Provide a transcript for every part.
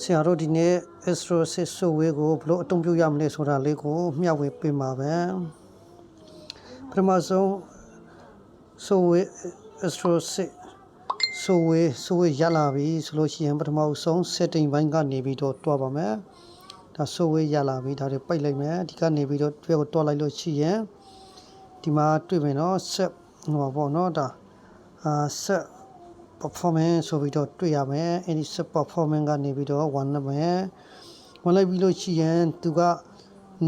ဆရာတို့ဒီနေ့ Astro 6 software ကိုဘယ်လိုအသုံးပြုရမလဲဆိုတာလေးကိုမျှဝေပေးပါပဲပထမဆုံး software Astro 6 software ရလာပြီဆိုလို့ရှိရင်ပထမဆုံး setting ဘိုင်းကနေပြီးတော့တွားပါမယ်ဒါ software ရလာပြီဒါတွေပိတ်လိုက်မယ်ဒီကနေပြီးတော့တွေ့ကိုတွားလိုက်လို့ရှိရင်ဒီမှာတွေ့မယ်နော် set ဟိုပါပေါ့နော်ဒါset performance ဆိုပြီးတော့တွေ့ရမယ်အဲ့ဒီ set performance ကနေပြီးတော့1နံပါတ်ဝင်လိုက်ပြီးလို့ရှိရင်သူက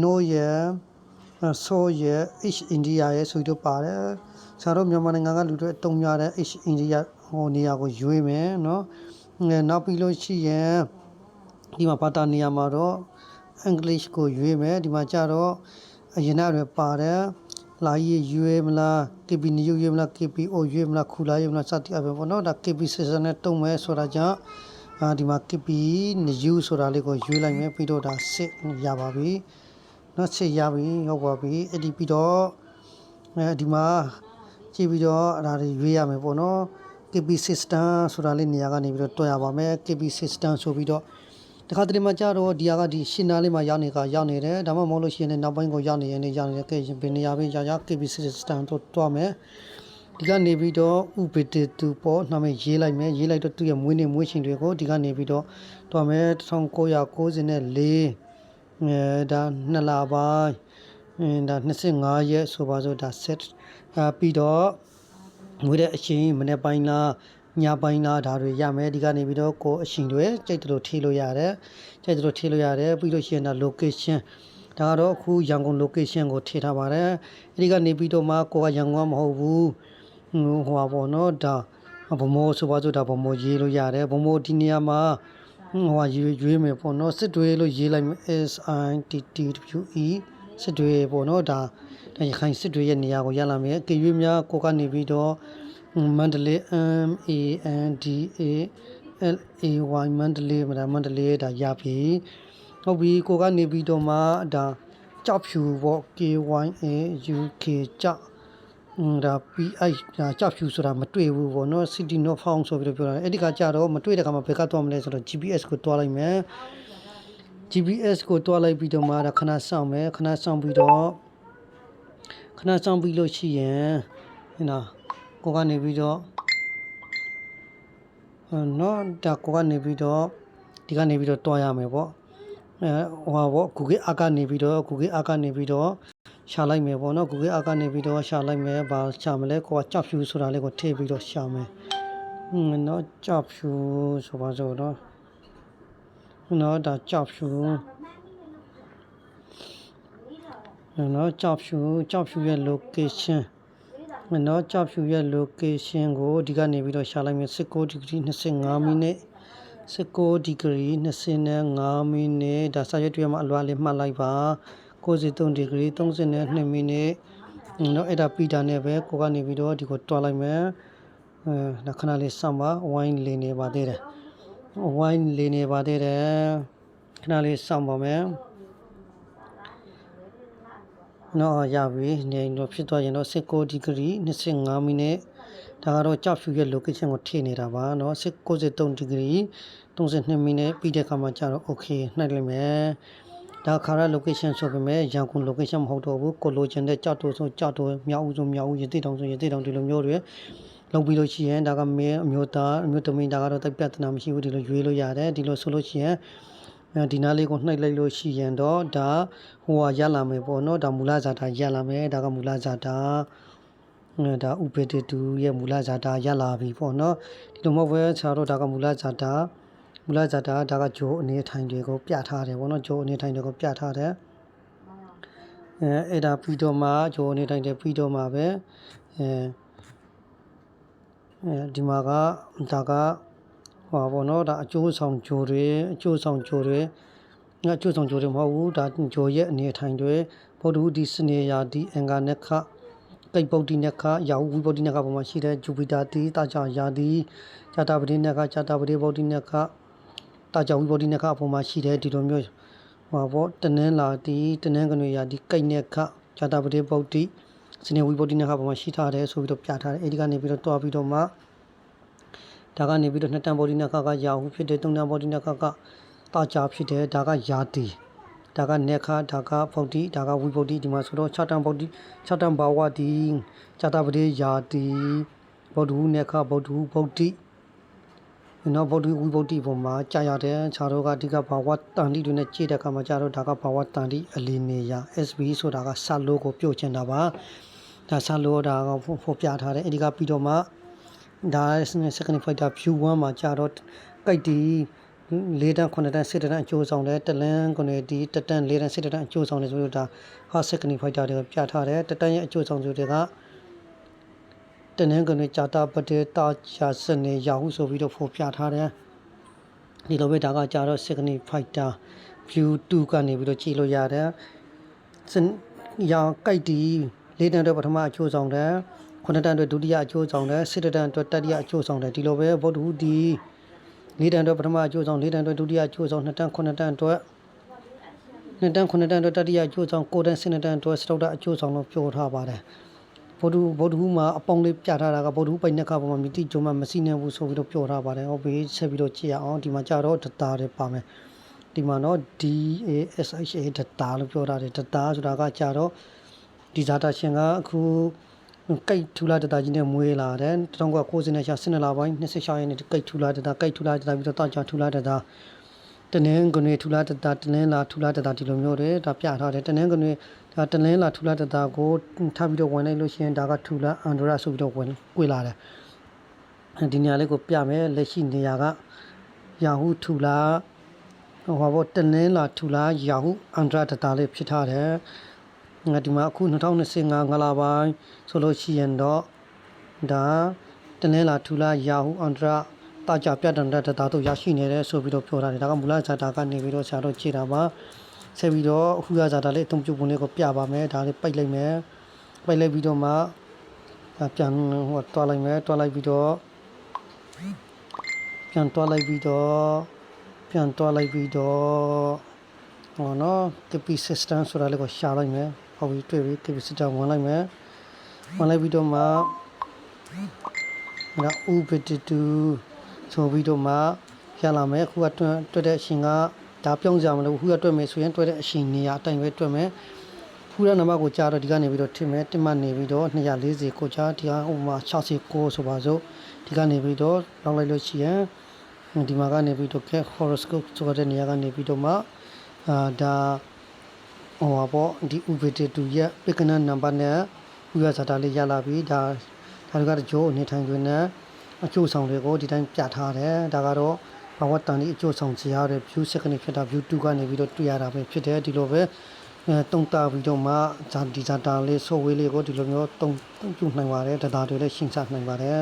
no ရယ် so ရယ် h india ရယ်ဆိုပြီးတော့ပါတယ်ဆရာတို့မြန်မာနိုင်ငံကလူတွေအသုံးများတဲ့ h india ဟိုနေရာကိုရွေးမယ်နော်နောက်ပြီးလို့ရှိရင်ဒီမှာဘာသာနေရာမှာတော့ English ကိုရွေးမယ်ဒီမှာကျတော့အရင်ကတွေပါတယ်လာရေးရွေးမလား KP နေရွေးမလား KPO ရွေးမလားခူလာရွေးမလားစသည်အပြင်ပေါ့နော်ဒါ KP season နဲ့တုံးမယ်ဆိုတာကြောင့်ဒီမှာ KP နေယူဆိုတာလေးကိုရွေးလိုက်မယ်ပြီးတော့ဒါစစ်ရပါပြီနော်စစ်ရပြီဟုတ်ပါပြီအဲ့ဒီပြီးတော့ဒီမှာကြည့်ပြီးတော့ဒါတွေရွေးရမယ်ပေါ့နော် KP system ဆိုတာလေးနေရာကနေပြီးတော့တွက်ရပါမယ် KP system ဆိုပြီးတော့တခါတလေမှကြတော့ဒီဟာကဒီရှင်းနာလေးမှာရောက်နေတယ်ဒါမှမဟုတ်လို့ရှိရင်နောက်ပိုင်းကိုရောက်နေတယ်ကဲဘယ်နေရာပဲရ KP system တို့တွားမယ်ဒီကနေပြီးတော့ဥပဒေတူပေါ်နာမည်ရေးလိုက်မယ်ရေးလိုက်တော့သူ့ရဲ့မွေးနေ့မွေးချိန်တွေကိုဒီကနေပြီးတော့တွားမယ်1994ဒါ2လပိုင်းဒါ25ရက်ဆိုပါစို့ဒါ set ပြီးတော့ငွေတဲ့အချိန်မနေ့ပိုင်းလားညပိုင်းလားဒါတွေရမယ်ဒီကနေပြီးတော့ကိုအချိန်တွေကြိတ်တယ်လို့ထည့်လို့ရတယ်ကြိတ်တယ်လို့ထည့်လို့ရတယ်ပြီးလို့ရှိရင်ဒါ location ဒါကတော့အခုရန်ကုန် location ကိုထည့်ထားပါတယ်အဲဒီကနေပြီးတော့မှကိုကရန်ကုန်ကမဟုတ်ဘူးဟိုပါပေါ့နော်ဒါဗမောဆိုပါစို့ဒါဗမောရေးလို့ရတယ်ဗမောဒီနေရာမှာဟိုရွေးမယ်ပေါ့နော်စစ်တွေလို့ရေးလိုက်မယ် SITTWE စစ်တွေပေါ့နော်ဒါရခိုင်စစ်တွေရဲ့နေရာကိုရလာမယ်ကြွေးများကိုကနေပြီးတော့မန္တလေး MANDALAY မန္တလေးဒါရပြီဟုတ်ပြီကိုကနေပြီးတော့မှဒါကြောက်ဖြူပေါ့ KYAUK ကြောက်ဒါ PI ဒါကြောက်ဖြူဆိုတာမတွေ့ဘူးပေါ့နော် City Not Found ဆိုပြီးတော့ပြောတာအဲ့ဒီကကြတော့မတွေ့တဲ့ခါမှာဘယ်ကသွားမလဲဆိုတော့ GPS ကိုတွားလိုက်မယ် GPS ကိုတွားလိုက်ပြီးတော့မှဒါခဏစောင့်မယ်ခဏစောင့်ပြီးလို့ရှိရင်နော်ကိုကနေပြီးတော့နော်ဒါကိုကနေပြီးတော့ဒီကနေပြီးတော့တွားရမယ်ပေါ့ဟိုပါပေါ့ Google Earth ကနေပြီးတော့ရှာလိုက်မယ်ပေါ့နော် Google Earth ကနေပြီးတော့ရှာလိုက်မယ်ဘာရှာမလဲကိုကကြောက်ဖြူဆိုတာလေးကိုထည့်ပြီးတော့ရှာမယ်နော်ကြောက်ဖြူဆိုပါစို့နော်ဒါကြောက်ဖြူနော်ကြောက်ဖြူရဲ့ location နော်ကြောက်ဖြူရဲ့ location ကိုဒီကနေပြီးတော့ရှာလိုက်မယ်19 degree 25 minute 19 degree 25 minute ဒါစာရွက်တွေမှာအလွားလေးမှတ်လိုက်ပါ93 degree 32 minute နော်အဲ့ဒါပြီးတာနဲ့ပဲကိုကနေပြီးတော့ဒီကိုတွားလိုက်မယ်ဒါခဏလေးစောင့်ပါဝိုင်းလင်းနေပါသေးတယ်ခဏလေးစောင့်ပါမယ်နော်ရပြီနေတော့ဖြစ်သွားရင်တော့19 degree 25 minute ဒါကတော့ကြောက်ဖြူရဲ့ location ကိုထည့်နေတာပါနော်93 degree 32 minute ပြီးတဲ့အခါမှာကျတော့ okay နှိုက်လိုက်မယ်ဒါခါရ location ဆိုပေမဲ့ရန်ကုန် location မဟုတ်တော့ဘူးကိုလိုချင်တဲ့ကြောက်တိုဆိုကြောက်တိုမြောက်ဦးဆိုမြောက်ဦးရသေးတောင်ဆိုရသေးတောင်ဒီလိုမျိုးတွေလုပ်ပြီးလို့ရှိရင်ဒါကမင်းအမျိုးသားအမျိုးသမီးဒါကတော့တိတ်ပြဿနာမရှိဘူးဒီလိုရွေးလို့ရတယ်ဒီလိုဆိုလို့ရှိရင်ဒီနားလေးကိုနှိုက်လိုက်လို့ရှိရင်တော့ဒါဟိုဟာရလာမယ်ပေါ့နော်ဒါမူလဇာတာရလာမယ်ဒါကမူလဇာတာဒါဥပေတေတူရဲ့မူလဇာတာရလာပြီပေါ့နော်ဒီလိုမဟုတ်ပဲဆရာတို့ဒါကမူလဇာတာဒါကဂျိုအနေထိုင်တွေကိုပြထားတယ်ပေါ့နော်ဂျိုအနေထိုင်တွေကိုပြထားတယ်အဲ့ဒါပြီးတော့မှဂျိုအနေထိုင်တွေပြီးတော့မှပဲဒီမှာကဒါကဟောပေါ့နော်ဒါအကျိုးဆောင်ဂျိုတွေမဟုတ်ဘူးဒါဂျိုရဲ့အနေထိုင်တွေဗုဒ္ဓဟူဒီစနေယာဒီအင်္ဂါနခကိတ်ပုတ်တိနခရာဟုဝိပုတ်တိနခပေါ်မှာရှိတဲ့ဂျူပီတာတီတာချာယာဒီဇာတာပတိနခဇာတာပတိပုတ်တိနခတာချာဝိပုတ်တိနခပေါ်မှာရှိတဲ့ဒီလိုမျိုးဟောပေါ့တနင်္လာတီတနင်္ဂနွေယာဒီကိတ်နခဇာတာပတိပုတ်တိစနေဝိပုတ်တိနခပေါ်မှာရှိထားတယ်ဆိုပြီးတော့ပြထားတယ်အဲဒီကနေပြီးတော့တွားပြီးတော့မှဒါကနေပြီးတော့နှစ်တန်ပုတ်တိနခကရာဟုဖြစ်တဲ့သုံးတန်ပုတ်တိနခက တာကြဖြစ်တယ်ဒါကယာတီဒါကနေခါဒါကဖုတ်တီဒါကဝီဖုတ်တီဒီမှာဆိုတော့6တန်ဖုတ်တီ6တန်ဘာဝတီဇာတာပတိယာတီဗုဒ္ဓဟူနေခါဗုဒ္ဓဟူဖုတ်တီနော်ဗုဒ္ဓဝီဗုဒ္ဓပုံမှာကြာရတယ်ခြားတော့ကအဓိကဘာဝတန်တီတွေနဲ့ကြည့်တဲ့အခါမှာကြာတော့ဒါကဘာဝတန်တီအလီနေရ SB ဆိုတာကဆတ်လို့ကိုပြုတ်ချင်တာပါဒါဆတ်လို့ဒါကဖော်ပြထားတယ်အဲဒီကပြီးတော့မှဒါ second fighter view 1မှာကြာတော့ကြိုက်တီ၄တန်း9တန်း10တန်းအကျိုးဆောင်တယ်တလန်းကိုနေဒီတတန်း၄တန်း10တန်းအကျိုးဆောင်တယ်ဆိုတော့ဒါ hard second fighter တွေပြထားတယ်တတန်းရဲ့အကျိုးဆောင်တွေကတနင်္ဂနွေကြာတာပတေတာချာစနေရာဟုဆိုပြီးတော့ဖော်ပြထားတယ်ဒီလိုပဲဒါကကြာတော့ second fighter view 2ကနေပြီးတော့ကြည့်လို့ရတယ်ရာကြိုက်တီ၄တန်းအတွက်ပထမအချိုးဆောင်တယ်9တန်းအတွက်ဒုတိယအချိုးဆောင်တယ်10တန်းအတွက်တတိယအချိုးဆောင်တယ်ဒီလိုပဲဗုဒ္ဓဟူဒီ၄တန်းအတွက်ပထမအချိုးဆောင်၄တန်းအတွက်ဒုတိယအချိုးဆောင်2တန်း9တန်းအတွက်2တန်း9တန်းအတွက်တတိယအချိုးဆောင်9တန်း10တန်းအတွက်စတုတ္တအချိုးဆောင်လို့ပြောထားပါတယ်ဗုဒ္ဓဟူမှာအပေါင်းလေးပြထားတာကဗုဒ္ဓဟူပိုင်နက်ကပေါ်မှာမြတိကျုံမှာမရှိနေဘူးဆိုပြီးတော့ပြောထားပါတယ်ဟုတ်ပြီဆက်ပြီးတော့ကြည့်ရအောင်ဒီမှာကြာတော့ data တွေပါမယ်ဒီမှာတော့ DASHA data လို့ပြောထားတယ် data ဆိုတာကကြာတော့ဒီ data ရှင်ကအခုကိတ်ထူလာ data ကြီးနဲ့မွေးလာတယ်1990နဲ့ရှာ12လပိုင်း26ရက်နေ့ကိတ်ထူလာ data ကိတ်ထူလာ data ပြီးတော့တောက်ချထူလာ data တနင်္ဂနွေထူလာ data တနင်္လာထူလာ data ဒီလိုမျိုးတွေဒါပြထားတယ်တနင်္ဂနွေဒါတနင်္လာထူလာ data ကိုထားပြီးတော့ဝင်လိုက်လို့ရှိရင်ဒါကထူလာ Android ဆိုပြီးတော့ဝင်ကွေလာတယ်ဒီနေရာလေးကိုပြမယ်လက်ရှိနေရာက Yahoo ထူလာဟောဘောတနင်္လာထူလာ Yahoo Android data လေးဖြစ်ထားတယ်ဒီမှာအခု2025ငလပိုင်းဆိုလို့ရှိရင်တော့ဒါတနင်္လာထူလာ Yahoo Androidတာကြပြတ်တဲ့ data တို့ရရှိနေတယ်ဆိုပြီးတော့ပြောထားတယ်ဒါကမူလ data ကနေပြီးတော့ဆရာတို့ကြည့်တာပါဆက်ပြီးတော့အခုရ data လေးအသုံးပြုပုံလေးကိုပြပါမယ်ဒါလေးပိတ်လိုက်မယ်ပိတ်လိုက်ပြီးတော့မှပြန်ဟိုတွားလိုက်မယ်တွားလိုက်ပြီးတော့ပြန်တွားလိုက်ပြီးတော့ဟောနော် KP system ဆိုတာလေးကိုရှာလိုက်မယ်ဟောပြီးတွေ့ပြီ KP system ဝင်လိုက်မယ်ဝင်လိုက်ပြီးတော့မှဒါ ubit2 ဆိုပြီးတော့မှရလာမယ်အခုကတွေ့တဲ့အရှင်ကဒါပြောင်းကြမလို့ခုကတွေ့မယ်ဆိုရင်တွေ့တဲ့အရှင်နေရာအတိုင်းပဲတွေ့မယ်ဖူရနံပါတ်ကိုကြားတော့ဒီကနေပြီးတော့ထင်မယ်တင်မှနေပြီးတော့240ကိုကြားဒီကဥမာ69ဆိုပါစို့ဒီကနေပြီးတော့လောက်လိုက်လို့ရှိရင်ဒီမှာကနေပြီးတော့ horoscope ဆိုတဲ့နေရာကနေပြီးတော့မှဒါဟောပေါ့ဒီ ubit2 ရဲ့ beginner number နဲ့ဥရဇာတာလေးရလာပြီဒါကတော့ဂျိုးအနေထိုင်တွင်နဲ့အကျိုးဆောင်တွေကိုဒီတိုင်းပြထားတယ်ဒါကတော့ဘာဝတန်ဒီအကျိုးဆောင်စီရတဲ့ view second ဖြစ်တာ view 2ကနေပြီးတော့တွေ့ရတာပဲဖြစ်တယ်ဒီလိုပဲတုံးတာပြီးတော့မှဒီ data လေး software လေးကိုဒီလိုမျိုးတုံးပြုနိုင်ပါတယ် data တွေလည်းရှင်းချနိုင်ပါတယ်